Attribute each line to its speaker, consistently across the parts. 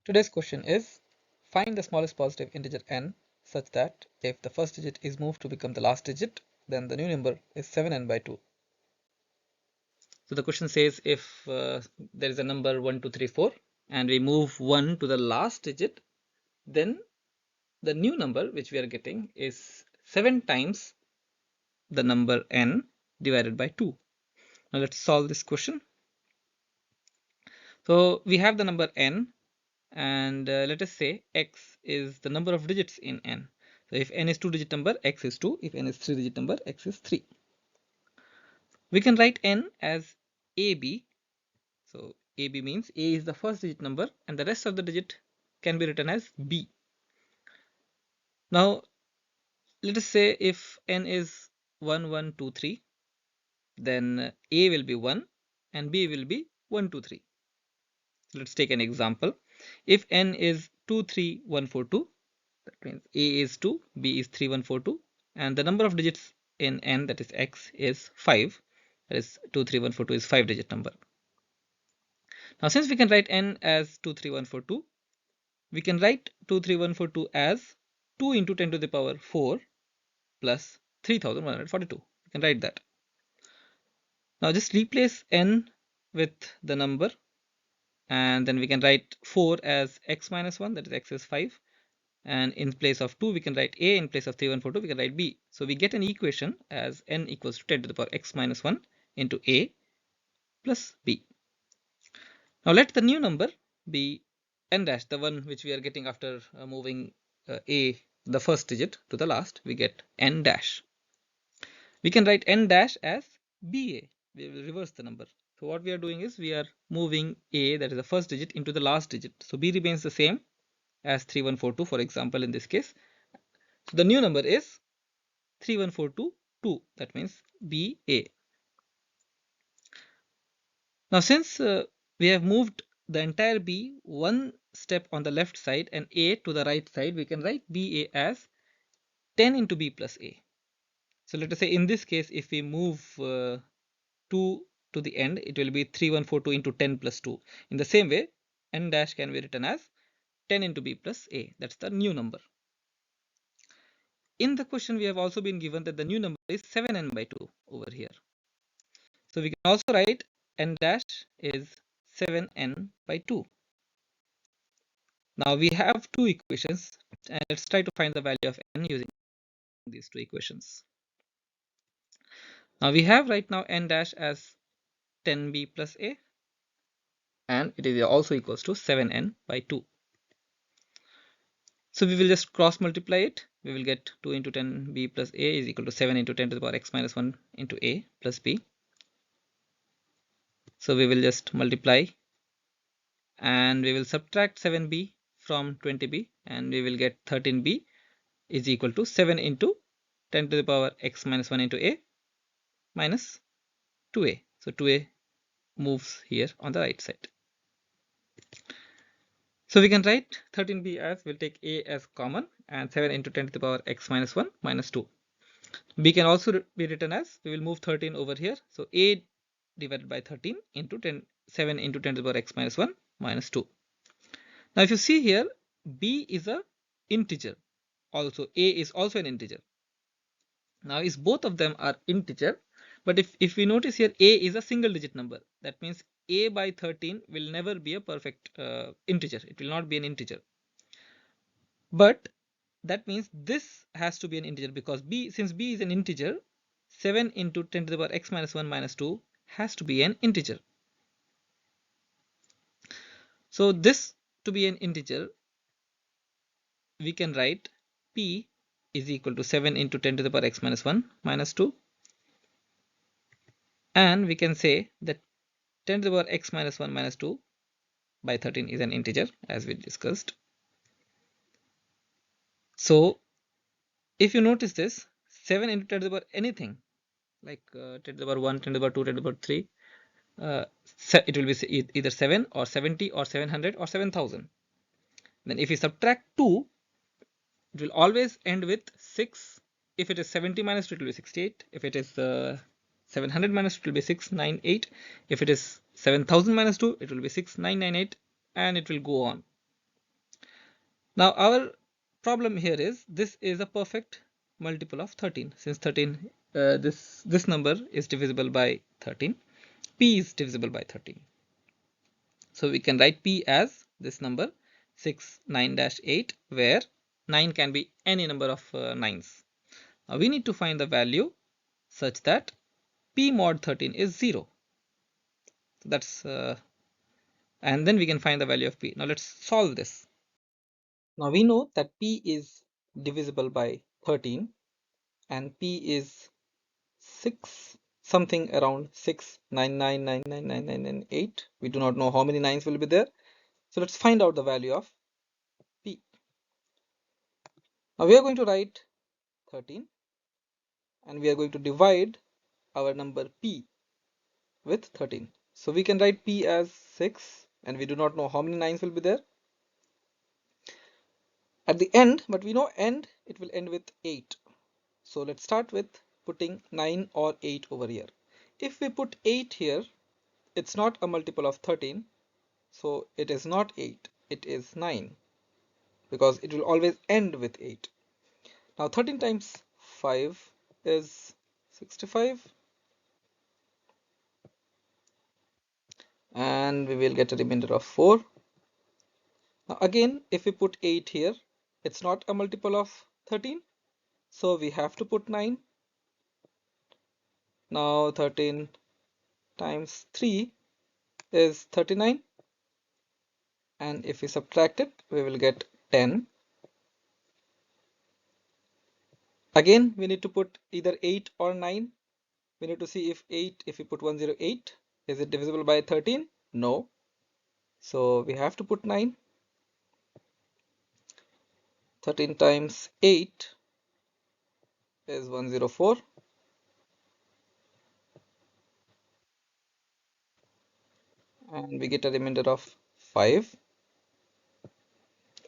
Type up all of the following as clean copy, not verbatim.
Speaker 1: Today's question is, find the smallest positive integer n such that if the first digit is moved to become the last digit, then the new number is 7n by 2. So the question says if there is a number 1, 2, 3, 4 and we move 1 to the last digit, then the new number which we are getting is 7 times the number n divided by 2. Now let's solve this question. So we have the number n, and let us say x is the number of digits in n. So if n is 2-digit number, x is 2. If n is 3-digit number, x is 3. We can write n as ab. So ab means a is the first digit number and the rest of the digit can be written as b. Now let us say if n is 1, 1, 2, 3, then a will be 1 and b will be 1, 2, 3. Let's take an example. If n is 2, 3, 1, 4, 2, that means a is 2, b is 3, 1, 4, 2, and the number of digits in n, that is x, is 5. That is 2, 3, 1, 4, 2 is 5-digit number. Now since we can write n as 2, 3, 1, 4, 2, we can write 2, 3, 1, 4, 2 as 2 into 10 to the power 4 plus 3142. We can write that. Now just replace n with the number, and then we can write 4 as x minus 1, that is x is 5, and in place of 2 we can write a, in place of 3, 1, 4, 2 we can write b. So we get an equation as n equals to 10 to the power x minus 1 into a plus b. Now let the new number be n dash, the one which we are getting after moving a, the first digit, to the last. We get n dash. We can write n dash as ba. We will reverse the number. So what we are doing is we are moving a, that is the first digit, into the last digit. So b remains the same as 3142, for example, in this case. So the new number is 31422. That means BA. Now since we have moved the entire B one step on the left side and A to the right side, we can write BA as 10 into B plus A. So let us say in this case, if we move 2 to the end, it will be 3142 into 10 plus 2. In the same way, n dash can be written as 10 into B plus A. That's the new number. In the question, we have also been given that the new number is 7n by 2 over here. So we can also write n dash is 7n by 2. Now we have two equations, and let's try to find the value of n using these two equations. Now we have right now n dash as 10b plus a, and it is also equals to 7n by 2. So we will just cross multiply it. We will get 2 into 10b plus a is equal to 7 into 10 to the power x minus 1 into a plus b. So we will just multiply and we will subtract 7b from 20b, and we will get 13b is equal to 7 into 10 to the power x minus 1 into a minus 2a. So 2a moves here on the right side. So we can write 13b as, we'll take a as common, and 7 into 10 to the power x minus 1 minus 2. b can also be written as, we will move 13 over here, so a divided by 13 into 7 into 10 to the power x minus 1 minus 2. Now if you see here, b is a integer, also a is also an integer. Now is both of them are integer, but if we notice here, a is a single digit number. That means a by 13 will never be a perfect integer. It will not be an integer. But that means this has to be an integer, because b, since b is an integer, 7 into 10 to the power x minus 1 minus 2 has to be an integer. So this to be an integer, we can write p is equal to 7 into 10 to the power x minus 1 minus 2, and we can say that 10 to the power x minus 1 minus 2 by 13 is an integer, as we discussed. So if you notice this, 7 into 10 to the power anything, like 10 to the power 1, 10 to the power 2, 10 to the power 3, it will be either 7 or 70 or 700 or 7000. Then if we subtract 2, it will always end with 6. If it is 70 minus 2, it will be 68. If it is 700 minus 2, it will be 698. If it is 7000 minus 2, it will be 6998, and it will go on. Now our problem here is this is a perfect multiple of 13. Since 13, this number is divisible by 13, p is divisible by 13. So we can write p as this number 6 9-8, where 9 can be any number of 9s. Now we need to find the value such that p mod 13 is 0. So that's and then we can find the value of p. Now let's solve this. Now we know that p is divisible by 13 and p is 6 something around 699999998. We do not know how many nines will be there. So let's find out the value of p. Now we are going to write 13 and we are going to divide our number p with 13. So we can write p as 6 and we do not know how many nines will be there at the end, but we know end it will end with 8. So let's start with putting 9 or 8 over here. If we put 8 here, it's not a multiple of 13, so it is not 8, it is 9, because it will always end with 8. Now 13 times 5 is 65, and we will get a remainder of 4. Now again, if we put 8 here, it's not a multiple of 13, so we have to put 9. Now 13 times 3 is 39, and if we subtract it, we will get 10. Again, we need to put either 8 or 9. We need to see if we put 108, is it divisible by 13? No. So we have to put 9. 13 times 8 is 104. And we get a remainder of 5.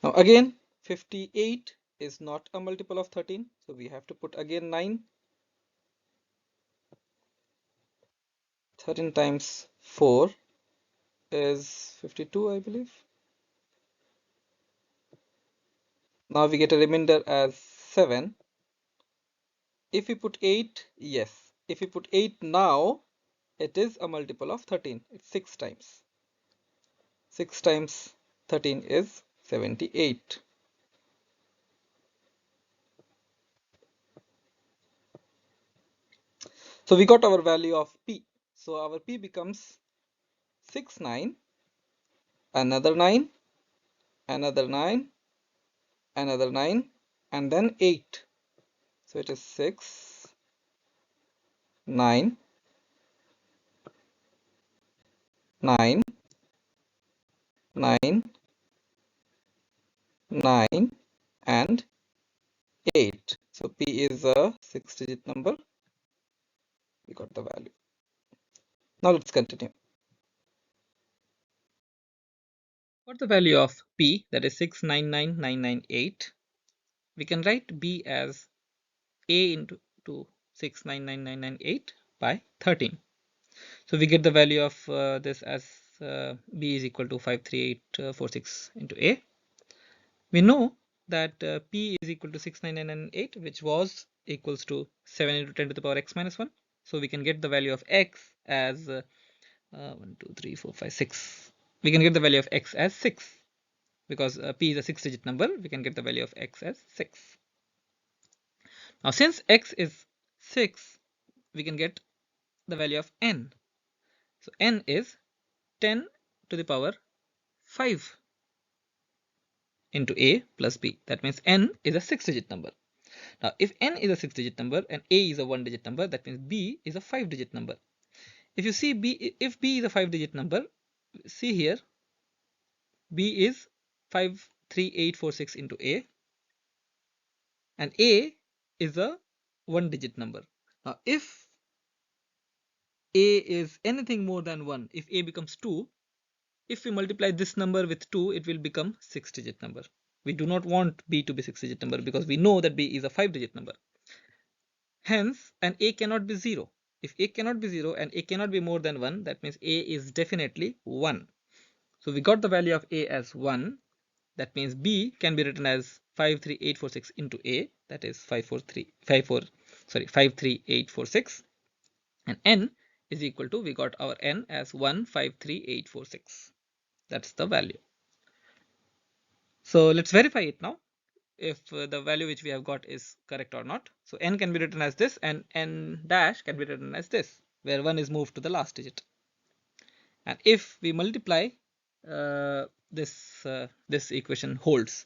Speaker 1: Now again, 58 is not a multiple of 13. So we have to put again 9. 13 times 4 is 52, I believe. Now we get a remainder as 7. If we put 8, yes. If we put 8 now, it is a multiple of 13. It's 6 times. 6 times 13 is 78. So we got our value of p. So our p becomes 6 9, another 9, another 9, another 9, and then 8. So it is 6 9 9 9 9 and 8. So p is a 6-digit number. We got the value. Now let's continue. For the value of p, that is 699,998, we can write b as a into 699,998 by 13. So we get the value of this as b is equal to 53846 into a. We know that p is equal to 69998, which was equals to 7 into 10 to the power x minus 1. So we can get the value of x as 1 2 3 4 5 6. We can get the value of x as 6, because p is a 6-digit number. We can get the value of x as 6. Now since x is 6, we can get the value of n. So n is 10 to the power 5 into a plus b. That means n is a 6-digit number. Now if n is a 6-digit number and a is a 1-digit number, that means b is a 5-digit number. If you see if b is a 5-digit number, see here, b is 53846 into a, and a is a 1-digit number. Now if a is anything more than 1, if a becomes 2, if we multiply this number with 2, it will become 6-digit number. We do not want b to be 6-digit number because we know that b is a 5-digit number. Hence, and a cannot be 0. If a cannot be 0 and a cannot be more than 1, that means a is definitely 1. So we got the value of a as 1. That means B can be written as 53846 into A, that is 53846, and N is equal to, we got our N as 153846. That's the value. So let's verify it now, if the value which we have got is correct or not. So N can be written as this, and N dash can be written as this, where 1 is moved to the last digit. And if we multiply, this equation holds.